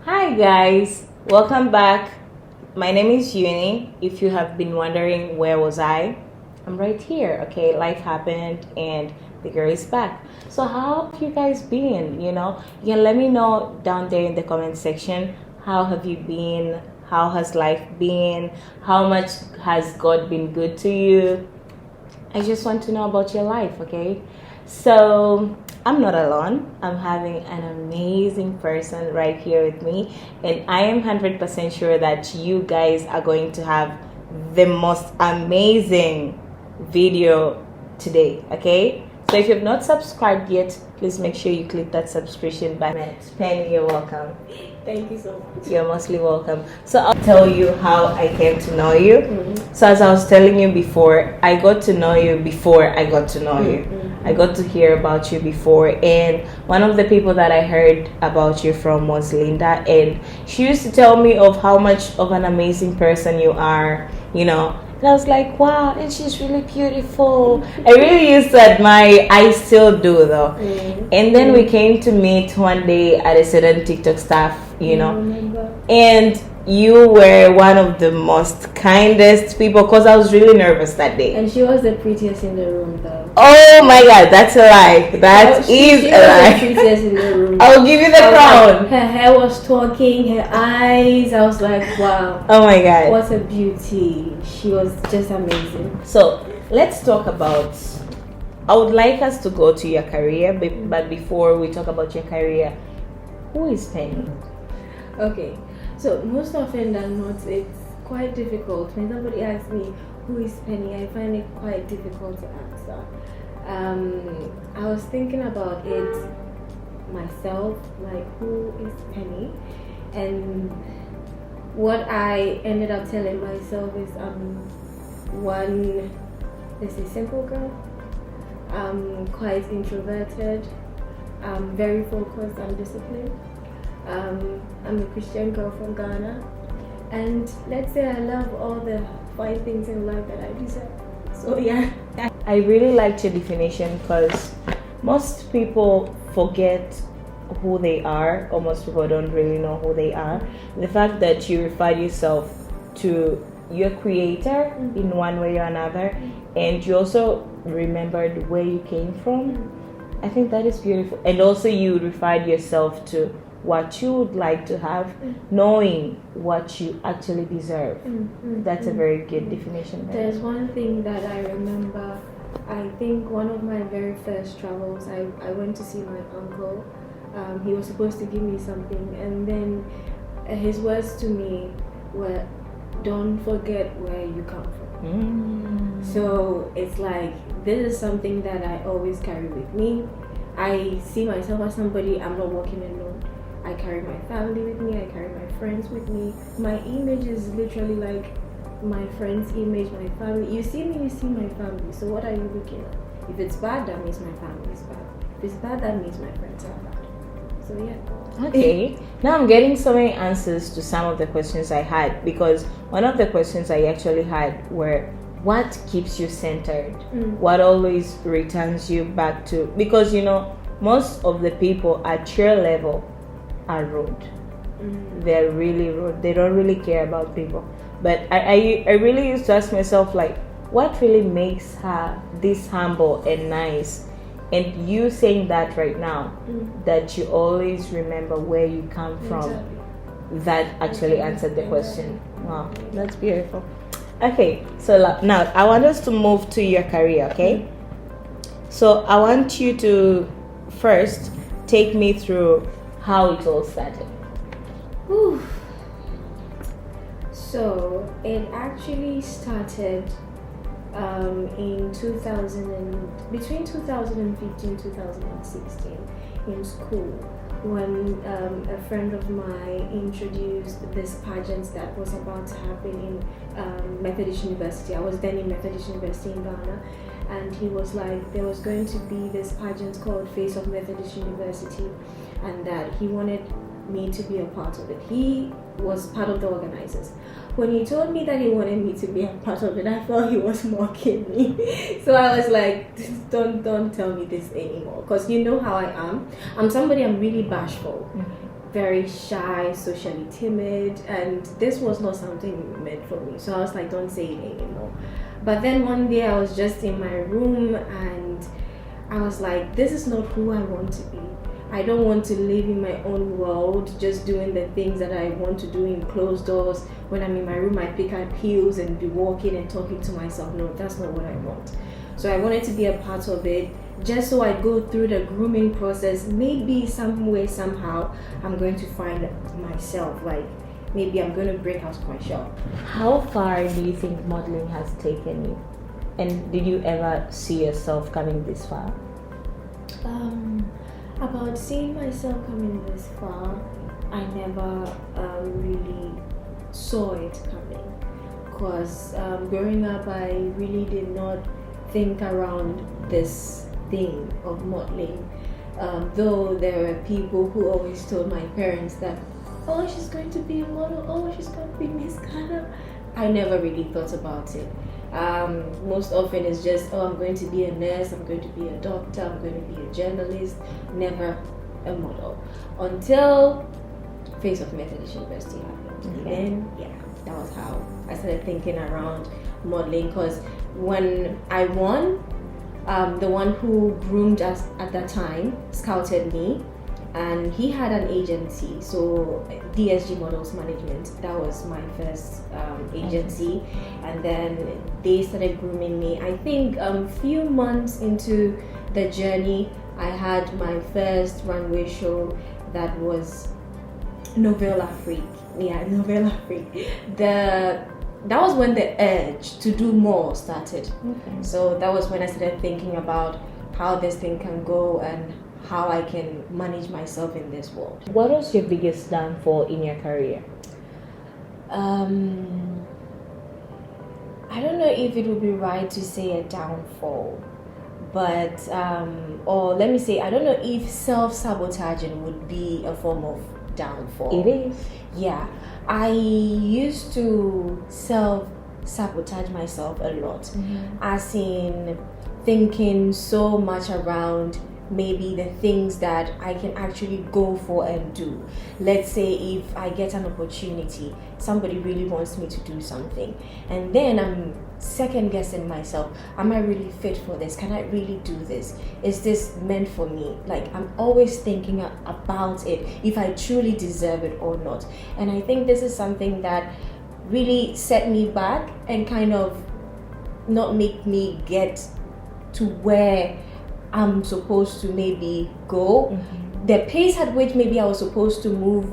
Hi guys, welcome back. My name is Uni. If you have been wondering where was I'm right here. Okay, life happened and the girl is back. So how have you guys been? You can let me know down there in the comment section. How have you been? How has life been? How much has God been good to you? I just want to know about your life, okay? So I'm not alone. I'm having an amazing person right here with me, and I am 100% sure that you guys are going to have the most amazing video today, okay? So if you've not subscribed yet, please make sure you click that subscription button. Penny, you're welcome. Thank you so much. You're mostly welcome. So I'll tell you how I came to know you. Mm-hmm. So as I was telling you before, I got to know you before I got to know you. Mm-hmm. I got to hear about you before, and one of the people that I heard about you from was Linda, and she used to tell me of how much of an amazing person you are, And I was like, wow, and she's really beautiful. I really used to admire. I still do though. Mm-hmm. And then we came to meet one day at a certain TikTok staff, and you were one of the most kindest people because I was really nervous that day. And she was the prettiest in the room though. Oh my god, that's a lie. That is a lie. She was the prettiest in the room. I'll give you the crown. Her hair was talking, her eyes. I was like, wow. Oh my god. What a beauty. She was just amazing. So let's talk about, I would like us to go to your career, but before we talk about your career, who is Penny? Okay, so most often than not, it's quite difficult. When somebody asks me, who is Penny, I find it quite difficult to answer. I was thinking about it myself, like who is Penny? And what I ended up telling myself is one, let's say simple girl, quite introverted, very focused and disciplined. I'm a Christian girl from Ghana, and let's say I love all the fine things in life that I deserve. So yeah. I really liked your definition because most people forget who they are, or most people don't really know who they are. The fact that you referred yourself to your creator in one way or another, and you also remembered where you came from, I think that is beautiful. And also you referred yourself to what you would like to have, knowing what you actually deserve. That's a very good definition. There's one thing that I remember. I think one of my very first travels, I went to see my uncle. He was supposed to give me something, and then his words to me were, don't forget where you come from. So it's like, this is something that I always carry with me. I see myself as somebody, I'm not walking alone. I carry my family with me, I carry my friends with me. My image is literally like my friend's image, my family. You see me, you see my family. So what are you looking at? If it's bad, that means my family is bad. If it's bad, that means my friends are bad. So yeah. Okay. Now I'm getting so many answers to some of the questions I had, because one of the questions I actually had were, what keeps you centered? What always returns you back to? Because most of the people at your level are rude. They're really rude. They don't really care about people. But I really used to ask myself, like, what really makes her this humble and nice? And you saying that right now, that you always remember where you come from, that actually answered the question. Wow, that's beautiful. Okay, so now I want us to move to your career, okay? So I want you to first take me through how it all started. Whew. So it actually started in between 2015 2016 in school, when a friend of mine introduced this pageant that was about to happen in Methodist University. I was then in Methodist University in Ghana, and he was like, there was going to be this pageant called Face of Methodist University, and that he wanted me to be a part of it. He was part of the organizers. When he told me that he wanted me to be a part of it, I felt he was mocking me. So I was like, don't tell me this anymore, because you know how I am. I'm somebody, I'm really bashful. very shy, socially timid, and this was not something meant for me. So I was like, don't say it anymore. But then one day I was just in my room and I was like, this is not who I want to be. I don't want to live in my own world, just doing the things that I want to do in closed doors. When I'm in my room, I pick up heels and be walking and talking to myself. No, that's not what I want. So I wanted to be a part of it, just so I go through the grooming process. Maybe some way, somehow, I'm going to find myself. Like, maybe I'm going to break out of my shell. How far do you think modeling has taken you? And did you ever see yourself coming this far? About seeing myself coming this far, I never really saw it coming. Because growing up, I really did not think around this thing of modeling. Though there were people who always told my parents that, oh, she's going to be a model, oh, she's going to be Miss Ghana. I never really thought about it. Most often it's just, oh, I'm going to be a nurse, I'm going to be a doctor, I'm going to be a journalist, never a model. Until Face of Methodist University happened. Okay. Then, yeah, that was how I started thinking around modeling. Because when I won, the one who groomed us at that time scouted me, and he had an agency, so DSG Models Management, that was my first agency. And then they started grooming me. I think a few months into the journey, I had my first runway show. That was Nouvelle Afrique. Yeah, Nouvelle Afrique. That was when the urge to do more started. Okay. So that was when I started thinking about how this thing can go and how I can manage myself in this world. What was your biggest downfall in your career? I don't know if it would be right to say a downfall, but or let me say, I don't know if self-sabotaging would be a form of downfall. It is. Yeah, I used to self-sabotage myself a lot, as in thinking so much around maybe the things that I can actually go for and do. Let's say if I get an opportunity, somebody really wants me to do something, and then I'm second guessing myself. Am I really fit for this? Can I really do this? Is this meant for me? Like, I'm always thinking about it, if I truly deserve it or not. And I think this is something that really set me back and kind of not make me get to where I'm supposed to maybe go. The pace at which maybe I was supposed to move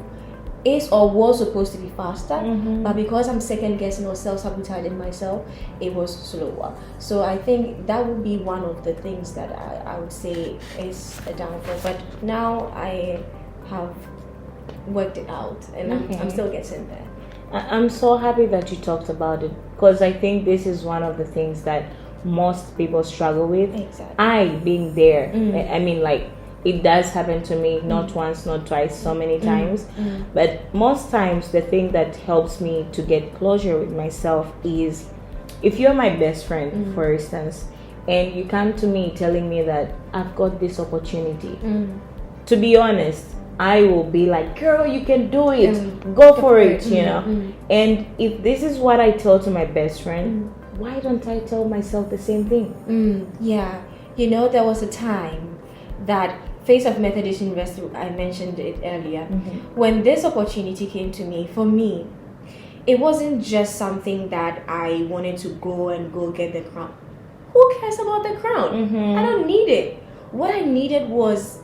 is or was supposed to be faster, but because I'm second guessing or self-sabotaging myself, it was slower. So I think that would be one of the things that I would say is a downfall. But now I have worked it out, and I'm still getting there. I'm so happy that you talked about it, because I think this is one of the things that most people struggle with. Exactly. I being there, I mean, like, it does happen to me, not once, not twice, so many times. But most times the thing that helps me to get closure with myself is, if you're my best friend, for instance, and you come to me telling me that I've got this opportunity, to be honest, I will be like, girl, you can do it, go for it, you know. And if this is what I tell to my best friend, why don't I tell myself the same thing? Yeah, you know, there was a time that Face of Methodist University, I mentioned it earlier, when this opportunity came to me, for me, it wasn't just something that I wanted to go get the crown. Who cares about the crown? I don't need it. What I needed was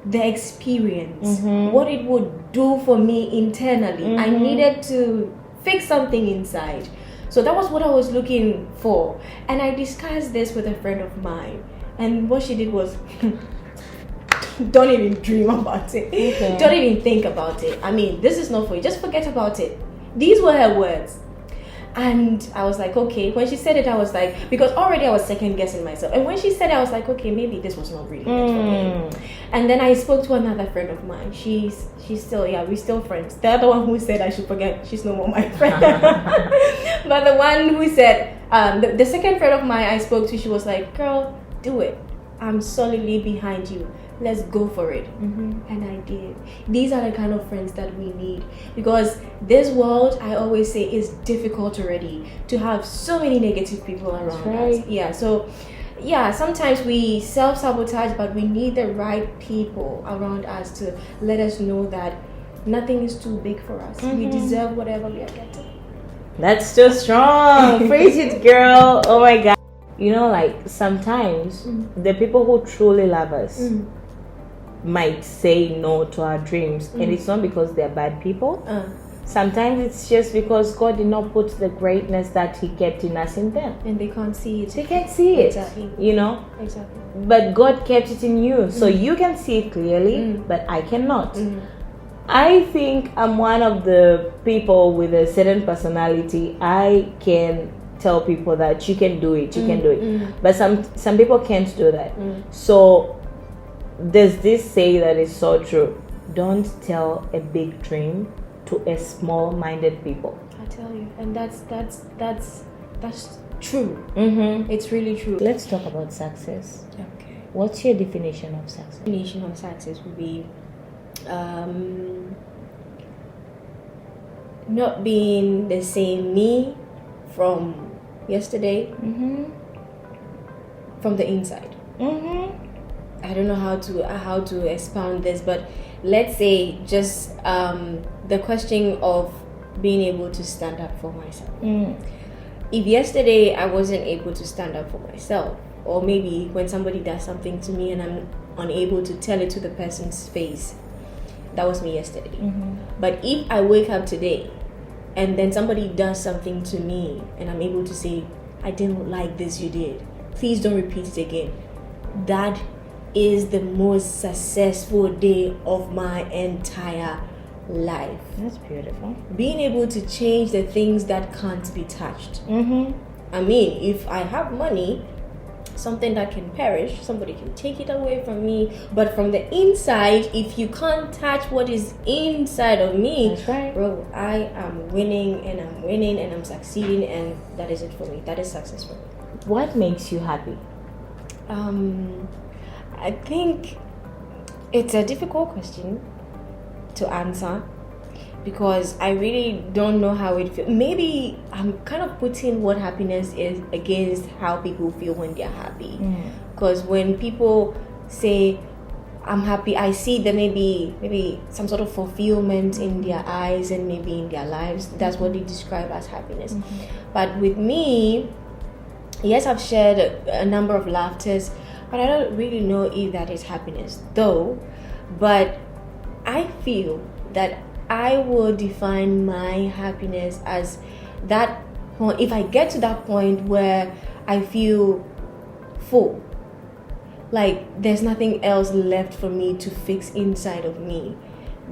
the experience, what it would do for me internally. I needed to fix something inside. So that was what I was looking for. And I discussed this with a friend of mine. And what she did was, don't even dream about it. Don't even think about it. I mean, this is not for you. Just forget about it. These were her words. And I was like, okay. When she said it, I was like, because already I was second guessing myself. And when she said it, I was like, okay, maybe this was not really meant for me. And then I spoke to another friend of mine. She's still, yeah, we're still friends. The other one who said I should forget, she's no more my friend. But the one who said, the second friend of mine I spoke to, she was like, girl, do it. I'm solidly behind you. let's go for it. And I did. These are the kind of friends that we need, because this world, I always say, is difficult already to have so many negative people around us. Yeah, so yeah, sometimes we self-sabotage, but we need the right people around us to let us know that nothing is too big for us. We deserve whatever we are getting. That's so strong. Praise it, girl. Oh my God. You know, like sometimes the people who truly love us might say no to our dreams, and it's not because they're bad people. Sometimes it's just because God did not put the greatness that He kept in us in them, and they can't see it. They can't see it. Exactly. You know. Exactly. But God kept it in you, so you can see it clearly, but I cannot. I think I'm one of the people with a certain personality. I can tell people that you can do it, you can do it. But some people can't do that. So there's this say that is so true. Don't tell a big dream to a small-minded people. I tell you, and that's true. It's really true. Let's talk about success. Okay. What's your definition of success? Definition of success would be not being the same me from yesterday, from the inside. I don't know how to expound this, but let's say just the question of being able to stand up for myself. If yesterday I wasn't able to stand up for myself, or maybe when somebody does something to me and I'm unable to tell it to the person's face, that was me yesterday. But if I wake up today and then somebody does something to me and I'm able to say, I didn't like this you did, please don't repeat it again, that is the most successful day of my entire life. That's beautiful. Being able to change the things that can't be touched. I mean, if I have money, something that can perish, somebody can take it away from me, but from the inside, if you can't touch what is inside of me, that's right, bro, I am winning and I'm succeeding, and that is it for me. That is success for me. What makes you happy? I think it's a difficult question to answer, because I really don't know how it feels. Maybe I'm kind of putting what happiness is against how people feel when they're happy. Because when people say I'm happy, I see that maybe some sort of fulfillment in their eyes and maybe in their lives. That's what they describe as happiness. But with me, yes, I've shared a number of laughters, but I don't really know if that is happiness though. But I feel that I will define my happiness as that point. If I get to that point where I feel full, like there's nothing else left for me to fix inside of me,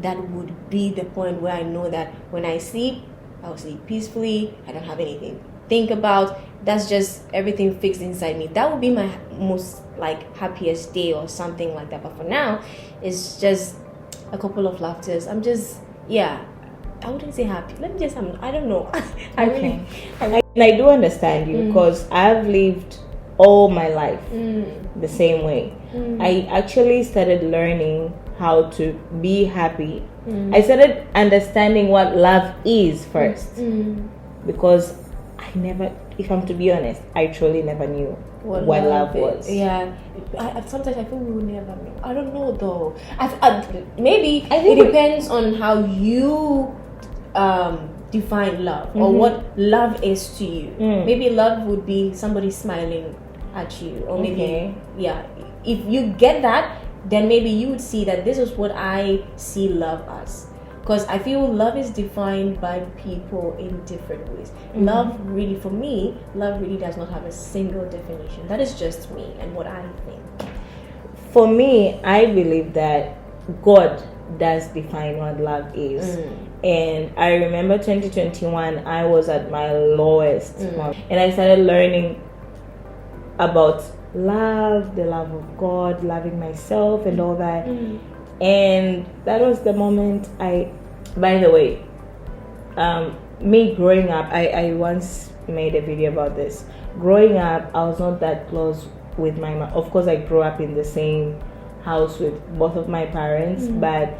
that would be the point where I know that when I sleep, I'll sleep peacefully. I don't have anything to think about. That's just everything fixed inside me. That would be my most happiest day or something like that. But for now, it's just a couple of laughters. I'm just, I wouldn't say happy. Let me just, I don't know. I do understand you, because I've lived all my life the same way. I actually started learning how to be happy. I started understanding what love is first, because I never, if I'm to be honest, I truly never knew what love was. Yeah, sometimes I feel we will never know. I don't know though. Maybe it depends on how you define love, or what love is to you. Maybe love would be somebody smiling at you, or maybe if you get that, then maybe you would see that this is what I see love as. Because I feel love is defined by people in different ways. Love really, for me, love really does not have a single definition. That is just me and what I think. For me, I believe that God does define what love is. And I remember 2021, I was at my lowest point, and I started learning about love, the love of God, loving myself and all that. And that was the moment by the way, me growing up, I once made a video about this. Growing up, I was not that close with my mom. Of course, I grew up in the same house with both of my parents, but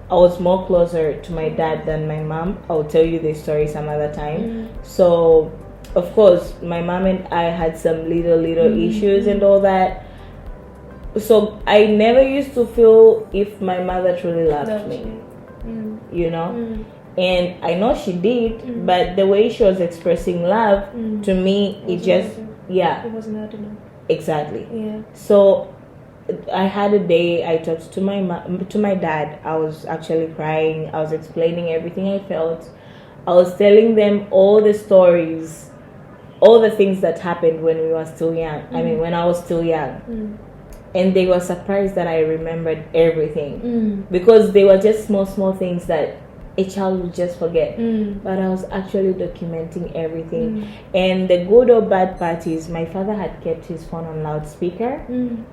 I was more closer to my dad than my mom. I'll tell you this story some other time. So, of course, my mom and I had some little issues and all that. So I never used to feel if my mother truly loved me, you know. And I know she did, but the way she was expressing love to me, it wasn't loud enough. Exactly. Yeah. So I had a day. I talked to my dad. I was actually crying. I was explaining everything I felt. I was telling them all the stories, all the things that happened when we were still young. I mean, when I was still young. And they were surprised that I remembered everything because they were just small things that a child would just forget. But I was actually documenting everything. And the good or bad part is my father had kept his phone on loudspeaker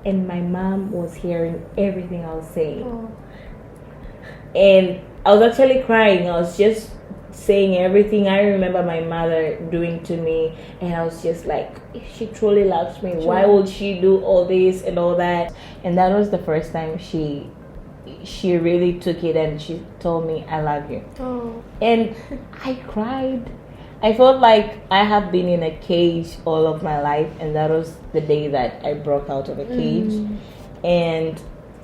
and my mom was hearing everything I was saying. And I was actually crying. I was just saying everything I remember my mother doing to me, and I was just like, if she truly loves me, why would she do all this and all that? And that was the first time she really took it and she told me, I love you. And I cried. I felt like I have been in a cage all of my life, and that was the day that I broke out of a cage. And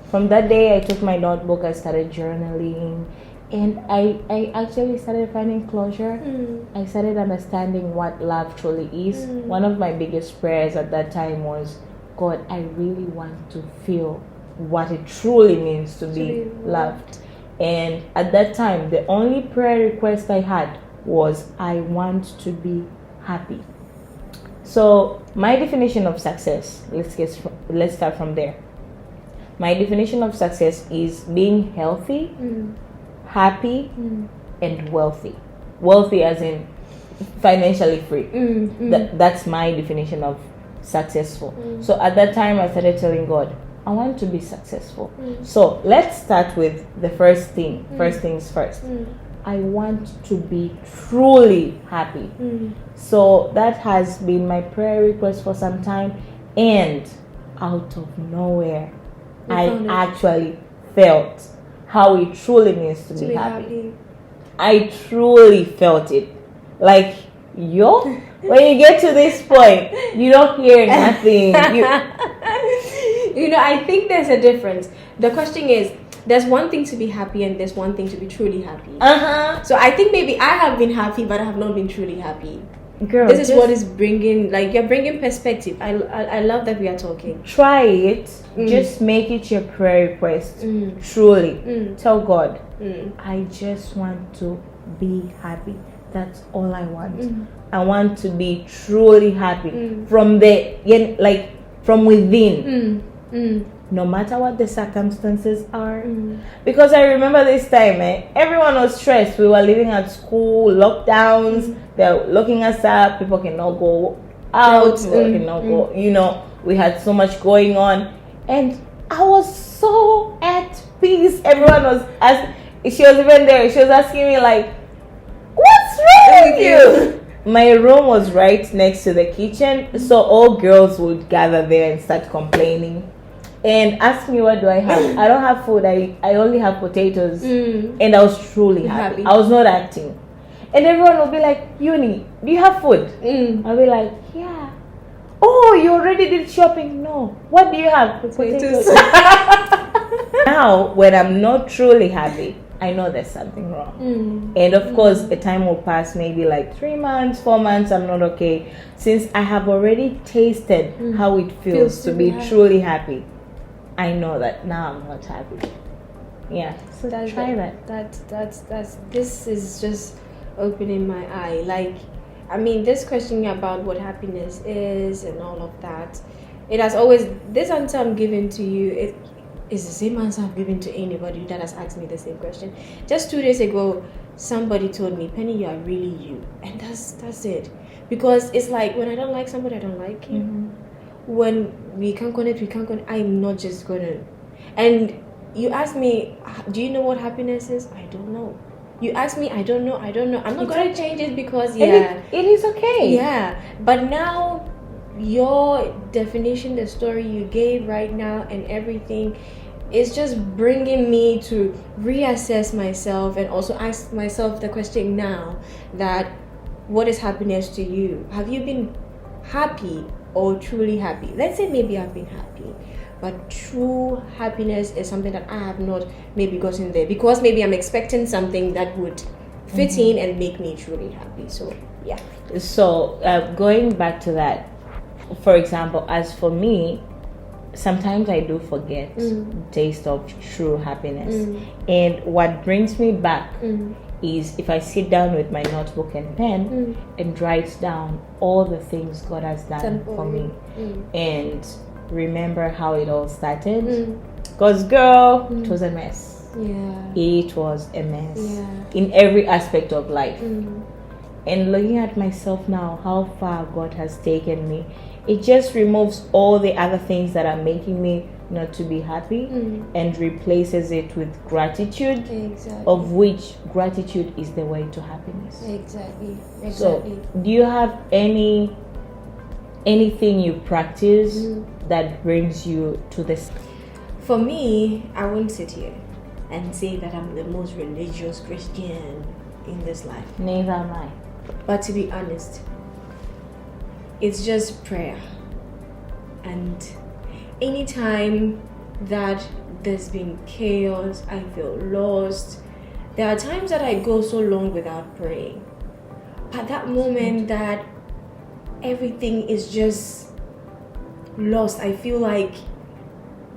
from that day I took my notebook, I started journaling, and I actually started finding closure. I started understanding what love truly is. One of my biggest prayers at that time was, God, I really want to feel what it truly means to be loved. And at that time, the only prayer request I had was, I want to be happy. So my definition of success, let's start from there. My definition of success is being healthy, happy, and wealthy. Wealthy as in financially free. That's my definition of successful. So at that time I started telling God, I want to be successful. So let's start with the first thing. First things first. I want to be truly happy. So that has been my prayer request for some time, and out of nowhere I actually felt how it truly means to be happy. I truly felt it. Like, when you get to this point, you don't hear nothing. I think there's a difference. The question is, there's one thing to be happy and there's one thing to be truly happy. So I think maybe I have been happy, but I have not been truly happy. Girl, this is what is bringing, you're bringing perspective. I love that we are talking. Try it. Just make it your prayer request. Truly. Tell God, I just want to be happy. That's all I want. I want to be truly happy from from within. No matter what the circumstances are. Because I remember this time, everyone was stressed. We were living at school, lockdowns, they're locking us up, people cannot go out, people cannot go, we had so much going on. And I was so at peace. Everyone was she was even there, she was asking me like, what's wrong with you? My room was right next to the kitchen, so all girls would gather there and start complaining and ask me, what do I have? I don't have food. I only have potatoes. And I was truly happy. I was not acting. And everyone would be like, Uni, do you have food? I'll be like, yeah. Oh, you already did shopping? No. What do you have? Potatoes. Now, when I'm not truly happy, I know there's something wrong. And of course, a time will pass, maybe like 3 months, 4 months, I'm not okay. Since I have already tasted how it feels to be truly happy, I know that now I'm not happy. Yeah, so try that. This is just opening my eye. This question about what happiness is and all of that, it has always, this answer I'm giving to you, it is the same answer I've given to anybody that has asked me the same question. Just 2 days ago, somebody told me, Penny, you are really you. And that's it. Because it's like, when I don't like somebody, I don't like him. When we can't connect, I'm not just gonna. And you ask me, do you know what happiness is? I don't know. You ask me, I don't know. I'm not gonna change it because it is okay. Yeah, but now your definition, the story you gave right now, and everything, it's just bringing me to reassess myself and also ask myself the question now that what is happiness to you? Have you been happy or truly happy? Let's say maybe I've been happy, but true happiness is something that I have not maybe gotten there because maybe I'm expecting something that would fit in and make me truly happy. So yeah. So going back to that, for example, as for me, sometimes I do forget the taste of true happiness. And what brings me back is if I sit down with my notebook and pen and write down all the things God has done for me and remember how it all started. Because girl, it was a mess. Yeah. It was a mess in Yeah. every aspect of life. And looking at myself now, how far God has taken me, it just removes all the other things that are making me not to be happy and replaces it with gratitude, Exactly. of which gratitude is the way to happiness. Exactly. So, do you have anything you practice that brings you to this? For me, I won't sit here and say that I'm the most religious Christian in this life. Neither am I. But to be honest, it's just prayer. And anytime that there's been chaos, I feel lost. There are times that I go so long without praying. At that moment that everything is just lost, I feel like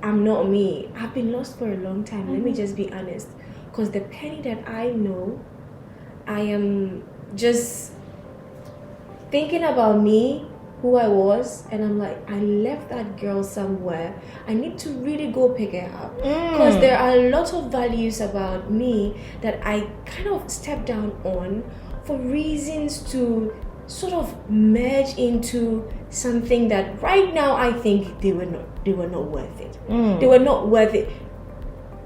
I'm not me. I've been lost for a long time. Let me just be honest. Because the Penny that I know, I am just thinking about me, who I was, and I'm like, I left that girl somewhere. I need to really go pick her up. Because there are a lot of values about me that I kind of stepped down on for reasons to sort of merge into something that right now I think they were not worth it. They were not worth it.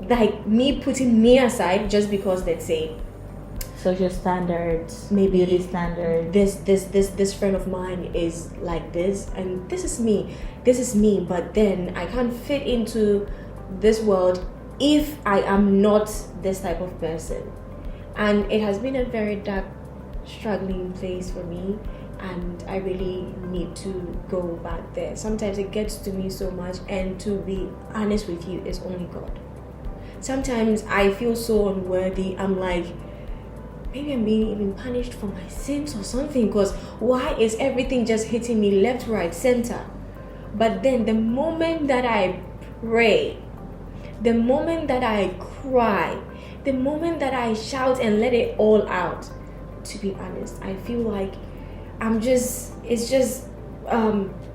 Like me putting me aside just because, let's say, social standards, maybe beauty standards. This friend of mine is like this, and this is me, but then I can't fit into this world if I am not this type of person. And it has been a very dark, struggling place for me, and I really need to go back there. Sometimes it gets to me so much, and to be honest with you, it's only God. Sometimes I feel so unworthy. I'm like, maybe I'm being even punished for my sins or something, because why is everything just hitting me left, right, center? But then the moment that I pray, the moment that I cry, the moment that I shout and let it all out, to be honest, I feel like it's just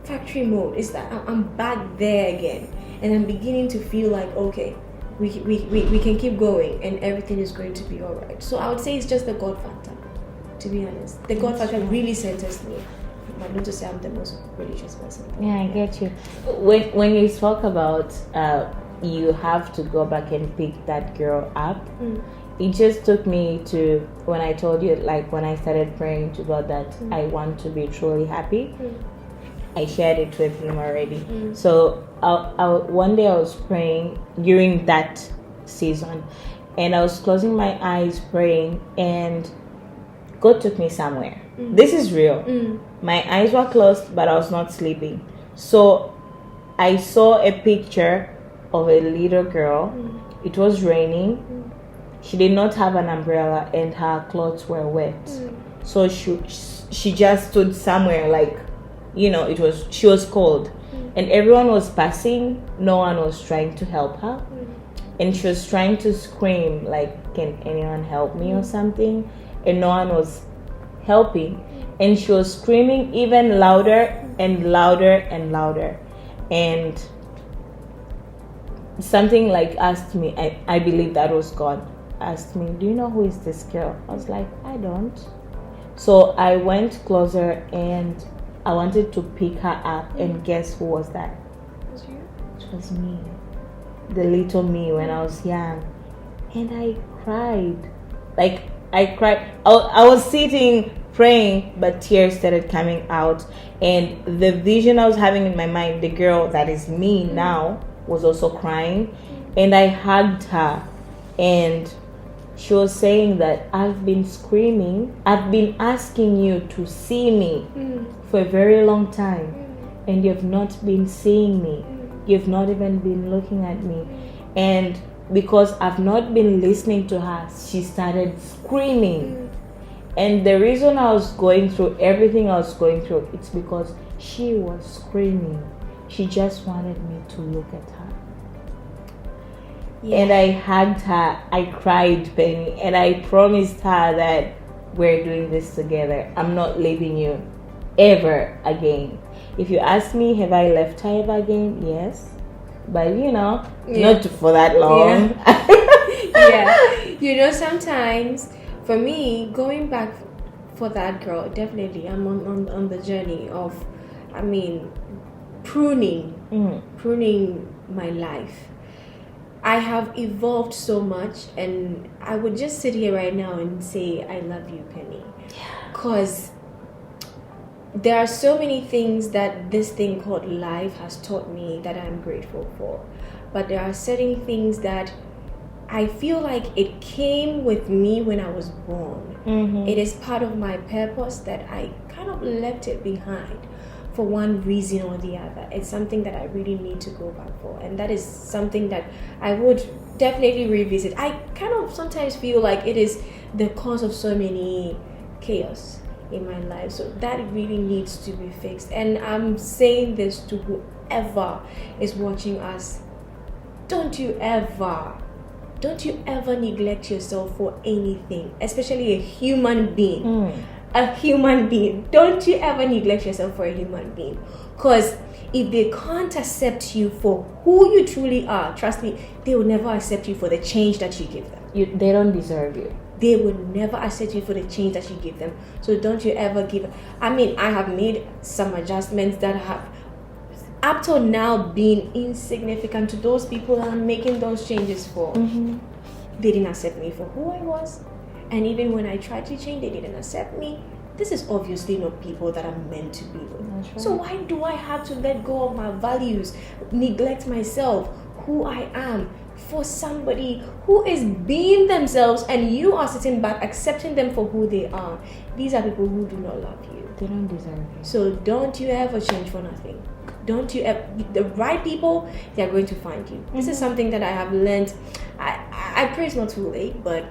factory mode. It's like I'm back there again, and I'm beginning to feel like, okay, we can keep going and everything is going to be all right. So I would say it's just the God factor, to be honest. The God factor really centers me, but not to say I'm the most religious person. Yeah, I get you. When you talk about you have to go back and pick that girl up, it just took me to when I told you, like when I started praying to God that I want to be truly happy. I shared it with him already. So one day I was praying during that season, and I was closing my eyes praying, and God took me somewhere. This is real. My eyes were closed, but I was not sleeping. So I saw a picture of a little girl. It was raining. She did not have an umbrella, and her clothes were wet. So she just stood somewhere, like, she was cold, and everyone was passing. No one was trying to help her, and she was trying to scream like, can anyone help me or something, and no one was helping, and she was screaming even louder and louder and louder, and something like asked me, I believe that was God, asked me, do you know who is this girl? I was like, I don't. So I went closer and I wanted to pick her up, and guess who was that? Was you? It was me. The little me when I was young. And I cried. Like, I cried. I was sitting praying, but tears started coming out. And the vision I was having in my mind, the girl that is me now, was also crying. And I hugged her, and she was saying that I've been screaming, I've been asking you to see me for a very long time, and you've not been seeing me. You've not even been looking at me. And because I've not been listening to her, she started screaming. And the reason I was going through everything I was going through, it's because she was screaming. She just wanted me to look at her. Yeah. And I hugged her, I cried, Penny, and I promised her that we're doing this together. I'm not leaving you ever again. If you ask me, have I left her ever again? Yes. But not for that long. Yeah. Sometimes for me, going back for that girl, definitely I'm on the journey of, pruning my life. I have evolved so much, and I would just sit here right now and say, I love you, Penny. Because there are so many things that this thing called life has taught me that I'm grateful for. But there are certain things that I feel like it came with me when I was born. It is part of my purpose that I kind of left it behind for one reason or the other. It's something that I really need to go back for, and that is something that I would definitely revisit. I kind of sometimes feel like it is the cause of so many chaos in my life, so that really needs to be fixed. And I'm saying this to whoever is watching us: don't you ever neglect yourself for anything, especially a human being. A human being. Don't you ever neglect yourself for a human being. Because if they can't accept you for who you truly are, trust me, they will never accept you for the change that you give them. They don't deserve you. They will never accept you for the change that you give them. So don't you ever give. I have made some adjustments that have up till now been insignificant to those people that I'm making those changes for. They didn't accept me for who I was. And even when I tried to change, they didn't accept me. This is obviously not people that I'm meant to be with. Right. So why do I have to let go of my values, neglect myself, who I am, for somebody who is being themselves, and you are sitting back accepting them for who they are? These are people who do not love you. They don't deserve you. So don't you ever change for nothing. Don't you ever. The right people, they are going to find you. This is something that I have learned. I pray it's not too late, but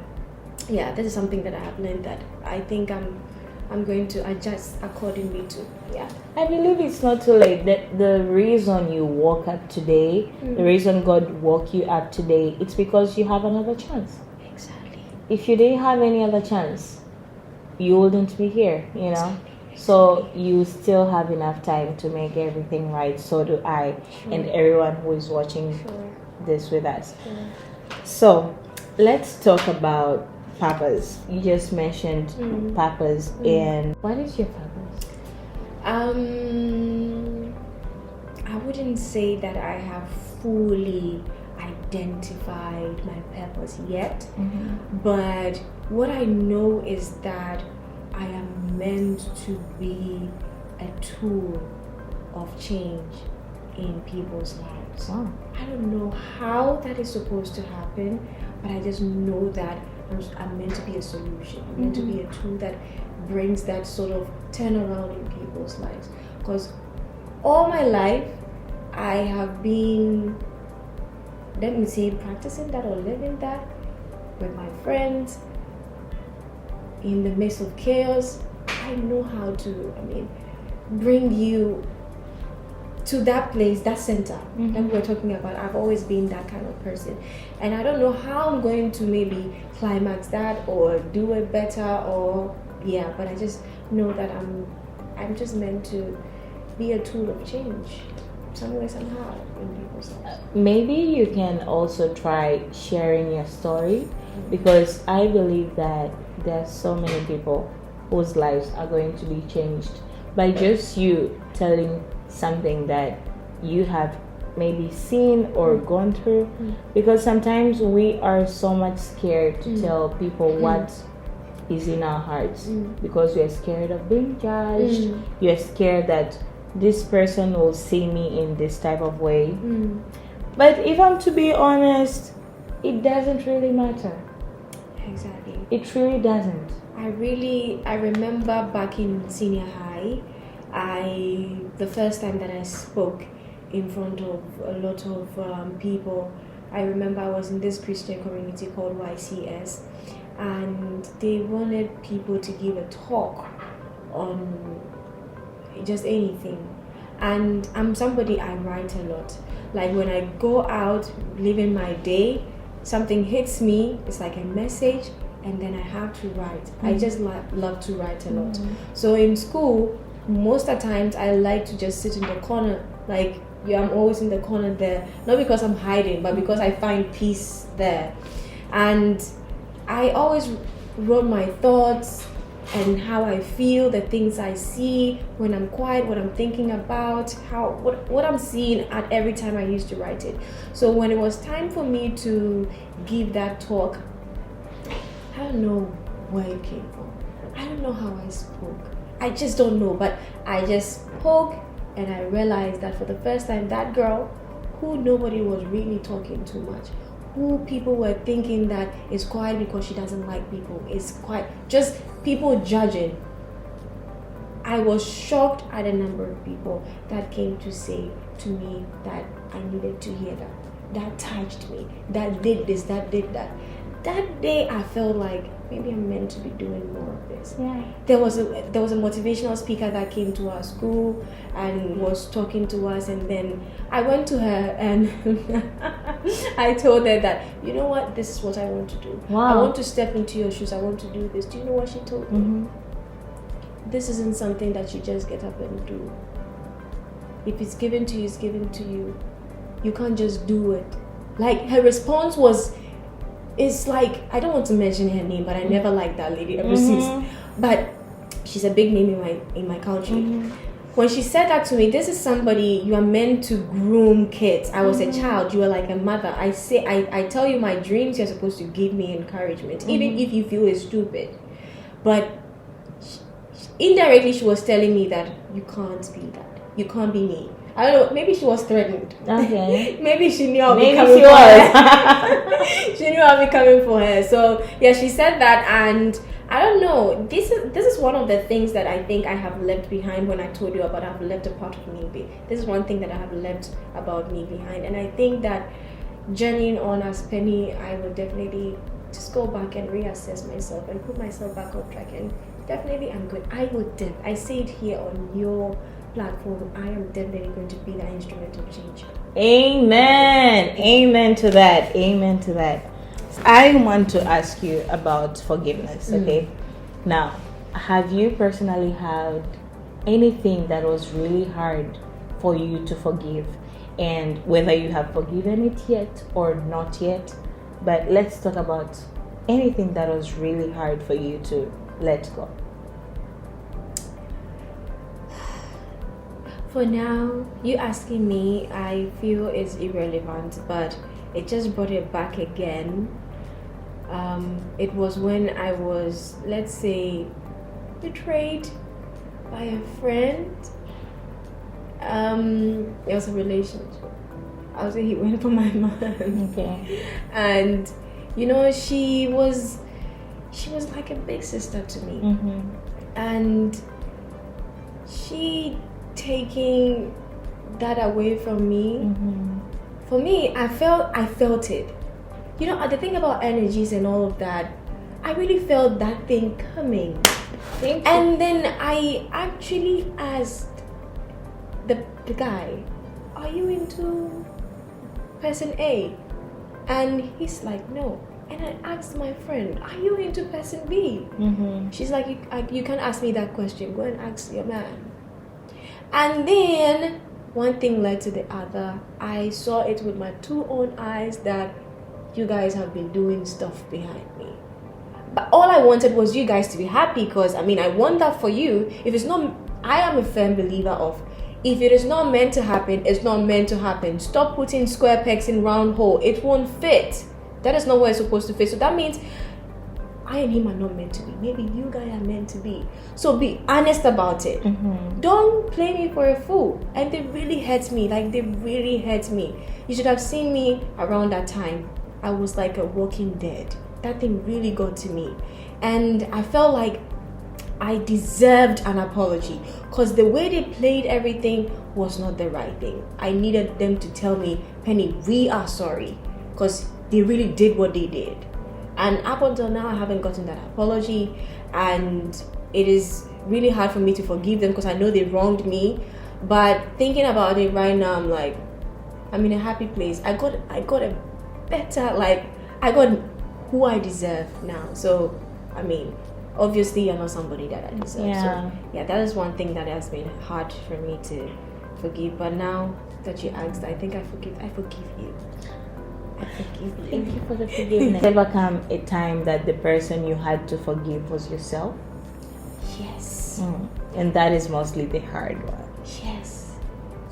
yeah, this is something that I have learned that I think I'm going to adjust accordingly to. Yeah, I believe it's not too late. That the reason you woke up today, the reason God woke you up today, it's because you have another chance. Exactly. If you didn't have any other chance, you wouldn't be here. Exactly. So you still have enough time to make everything right. So do I, and everyone who is watching this with us. So let's talk about purpose. You just mentioned purpose, and what is your purpose? I wouldn't say that I have fully identified my purpose yet, but what I know is that I am meant to be a tool of change in people's lives. I don't know how that is supposed to happen, but I just know that I'm meant to be a solution. I'm meant to be a tool that brings that sort of turnaround in people's lives. Because all my life, I have been, practicing that or living that with my friends in the midst of chaos. I know how to, bring you to that place, that center that we were talking about. I've always been that kind of person, and I don't know how I'm going to maybe climax that or do it better, but I just know that I'm just meant to be a tool of change somewhere, somehow in people's lives. Maybe you can also try sharing your story, because I believe that there's so many people whose lives are going to be changed by just you telling something that you have maybe seen or gone through, because sometimes we are so much scared to tell people what is in our hearts, because we are scared of being judged. You are scared that this person will see me in this type of way. But if I'm to be honest, it doesn't really matter. Exactly. It really doesn't. I remember back in senior high, the first time that I spoke in front of a lot of people, I remember I was in this Christian community called YCS, and they wanted people to give a talk on just anything. And I'm somebody, I write a lot. Like when I go out living my day, something hits me, it's like a message, and then I have to write. I just love to write a lot. So in school, most of the times I like to just sit in the corner, like I'm always in the corner there, not because I'm hiding, but because I find peace there. And I always wrote my thoughts and how I feel, the things I see when I'm quiet, what I'm thinking about, what I'm seeing at every time I used to write it. So when it was time for me to give that talk, I don't know where it came from. I don't know how I spoke. I just don't know, but I just spoke, and I realized that for the first time, that girl who nobody was really talking too much, who people were thinking that is quiet because she doesn't like people, is quiet, just people judging. I was shocked at the number of people that came to say to me that I needed to hear that touched me, that did this, that did that. That day I felt like maybe I'm meant to be doing more of this. Yeah. There was a motivational speaker that came to our school and was talking to us, and then I went to her and I told her that, you know what, this is what I want to do. Wow. I want to step into your shoes. I want to do this. Do you know what she told me? This isn't something that you just get up and do. If it's given to you, it's given to you. You can't just do it. Like, her response was, it's like, I don't want to mention her name, but I never liked that lady ever since. But she's a big name in my country. When she said that to me, this is somebody you are meant to groom kids. I was a child, you are like a mother. I tell you my dreams, you're supposed to give me encouragement, even if you feel it's stupid. But indirectly, she was telling me that you can't be that. You can't be me. I don't know, maybe she was threatened. Okay. Maybe she knew I'll Maybe be coming she for was. her. She knew I'll be coming for her. So yeah, she said that, and I don't know. This is one of the things that I think I have left behind when I told you about I've left a part of me. This is one thing that I have left about me behind, and I think that journeying on as Penny, I will definitely just go back and reassess myself and put myself back on track. And definitely, I'm good. I say it here on your platform, I am definitely going to be the instrument of change. Amen. Amen to that. Amen to that. I want to ask you about forgiveness. Okay. Now, have you personally had anything that was really hard for you to forgive, and whether you have forgiven it yet or not yet? But let's talk about anything that was really hard for you to let go. For now, you asking me, I feel is irrelevant, but it just brought it back again. It was when I was, let's say, betrayed by a friend. It was a relationship. I would say he went for my man. Okay. And you know, she was like a big sister to me. And she taking that away from me, for me, I felt it. You know, the thing about energies and all of that, I really felt that thing coming. And then I actually asked the guy, are you into person A? And he's like, no. And I asked my friend, are you into person B? She's like, you can't ask me that question. Go and ask your man. And then one thing led to the other. I saw it with my two own eyes that you guys have been doing stuff behind me. But all I wanted was you guys to be happy, because I want that for you. If it's not, I am a firm believer of, if it is not meant to happen, it's not meant to happen. Stop putting square pegs in round hole. It won't fit. That is not where it's supposed to fit. So that means I and him are not meant to be. Maybe you guys are meant to be. So be honest about it. Don't play me for a fool. And they really hurt me. Like, they really hurt me. You should have seen me around that time. I was like a walking dead. That thing really got to me. And I felt like I deserved an apology, because the way they played everything was not the right thing. I needed them to tell me, Penny, we are sorry, because they really did what they did. And up until now, I haven't gotten that apology, and it is really hard for me to forgive them because I know they wronged me. But thinking about it right now, I'm like, I'm in a happy place. I got a better, like, I got who I deserve now. So, I mean, obviously you're not somebody that I deserve. So yeah, that is one thing that has been hard for me to forgive. But now that you asked, I think I forgive you. I forgive you. Thank you for the forgiveness. Has ever come a time that the person you had to forgive was yourself? Yes. And that is mostly the hard one. Yes.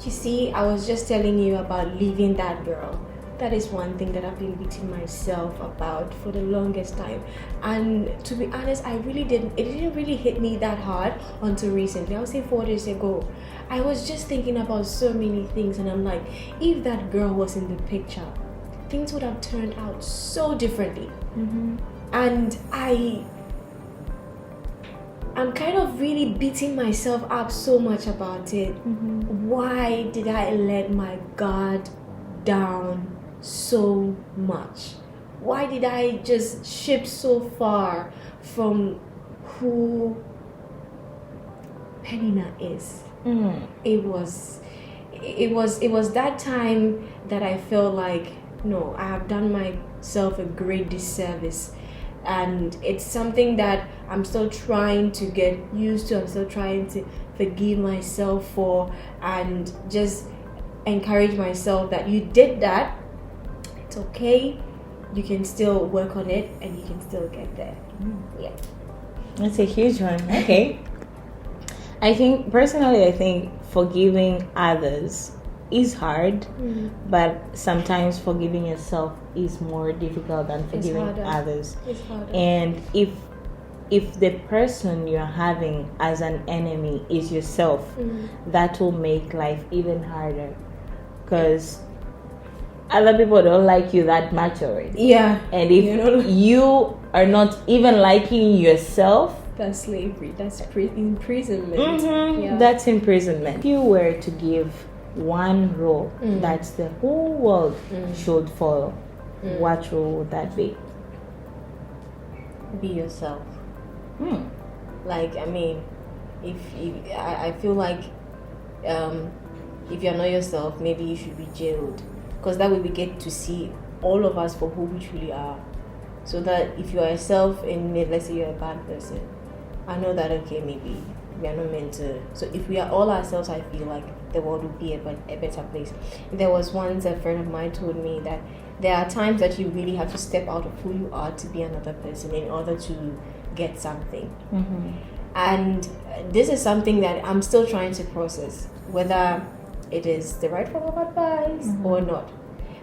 You see, I was just telling you about leaving that girl. That is one thing that I've been beating myself about for the longest time. And to be honest, it didn't really hit me that hard until recently. I would say 4 days ago. I was just thinking about so many things, and I'm like, if that girl was in the picture, things would have turned out so differently. And I'm kind of really beating myself up so much about it. Why did I let my guard down so much? Why did I just shift so far from who Penina is? It was that time that I felt like, no, I have done myself a great disservice, and it's something that I'm still trying to get used to. I'm still trying to forgive myself for, and just encourage myself that you did that. It's okay. You can still work on it, and you can still get there. Yeah, that's a huge one. Okay. I think forgiving others is hard, but sometimes forgiving yourself is more difficult than forgiving others. It's harder. And if the person you're having as an enemy is yourself, that will make life even harder, because other people don't like you that much already. Yeah. And if you are not even liking yourself, that's slavery. That's imprisonment. Yeah. That's imprisonment. If you were to give one rule that the whole world should follow, what rule would that be? Be yourself. Like, I mean, I feel like if you're not yourself, maybe you should be jailed, because that way we get to see all of us for who we truly are. So that if you are yourself, and let's say you're a bad person, I know that, okay, maybe we are not meant to. So if we are all ourselves, I feel like the world would be a better place. There was once a friend of mine told me that there are times that you really have to step out of who you are to be another person in order to get something. And this is something that I'm still trying to process, whether it is the right form of advice or not.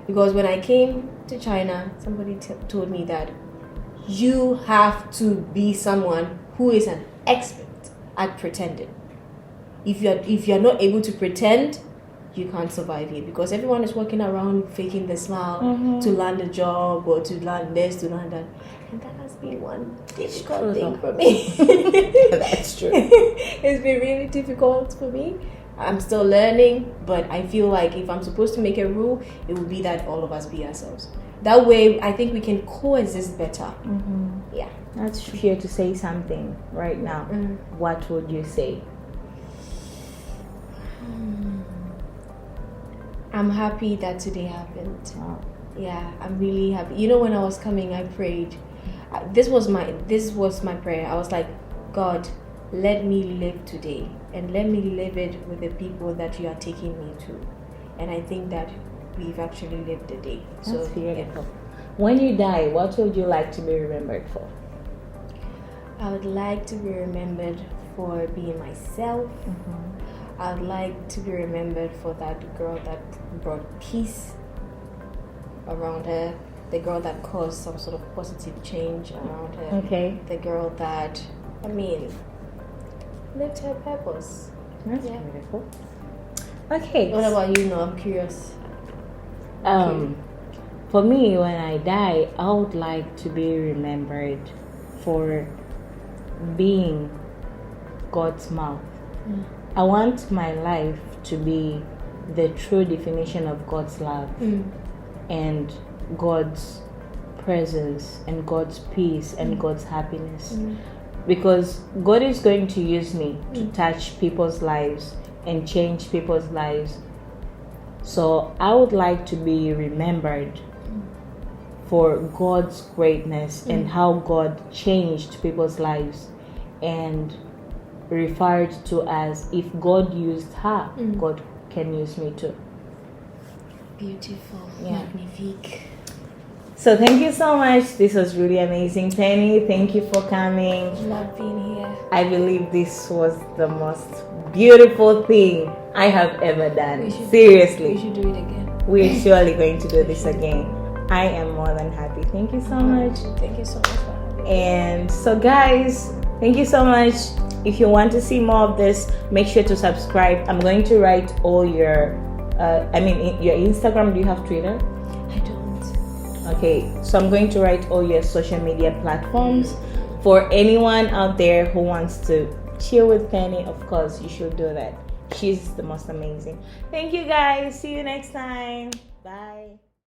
Because when I came to China, somebody told me that you have to be someone who is an expert at pretending. If you're not able to pretend, you can't survive here, because everyone is walking around faking the smile to land a job, or to land this, to land that. And that has been one difficult thing for me. That's true. It's been really difficult for me. I'm still learning, but I feel like if I'm supposed to make a rule, it would be that all of us be ourselves. That way, I think we can coexist better. Yeah. That's true. If you had to say something right now, what would you say? I'm happy that today happened. Wow. Yeah, I'm really happy. You know, when I was coming, I prayed. This was my prayer. I was like, God, let me live today, and let me live it with the people that you are taking me to. And I think that we've actually lived the day. That's beautiful. Yeah. When you die, what would you like to be remembered for? I would like to be remembered for being myself. I would like to be remembered for that girl that brought peace around her. the girl that caused some sort of positive change around her. Okay. The girl that, lived her purpose. That's beautiful. Okay. What about you? No, I'm curious. For me, when I die, I would like to be remembered for being God's mouth. I want my life to be the true definition of God's love and God's presence and God's peace and God's happiness. Because God is going to use me to touch people's lives and change people's lives. So I would like to be remembered for God's greatness and how God changed people's lives, and referred to as, if God used her, God can use me too. Beautiful. Yeah. Magnifique. So thank you so much. This was really amazing. Penny, thank you for coming. Love being here. I believe this was the most beautiful thing I have ever done. Seriously. We should do it again. We're surely going to do this again. I am more than happy. Thank you so much. Thank you so much for having me. And so guys, thank you so much. If you want to see more of this, make sure to subscribe. I'm going to write all your your Instagram. Do you have Twitter? I don't. Okay, so I'm going to write all your social media platforms. For anyone out there who wants to chill with Penny, of course you should do that. She's the most amazing. Thank you guys. See you next time. Bye.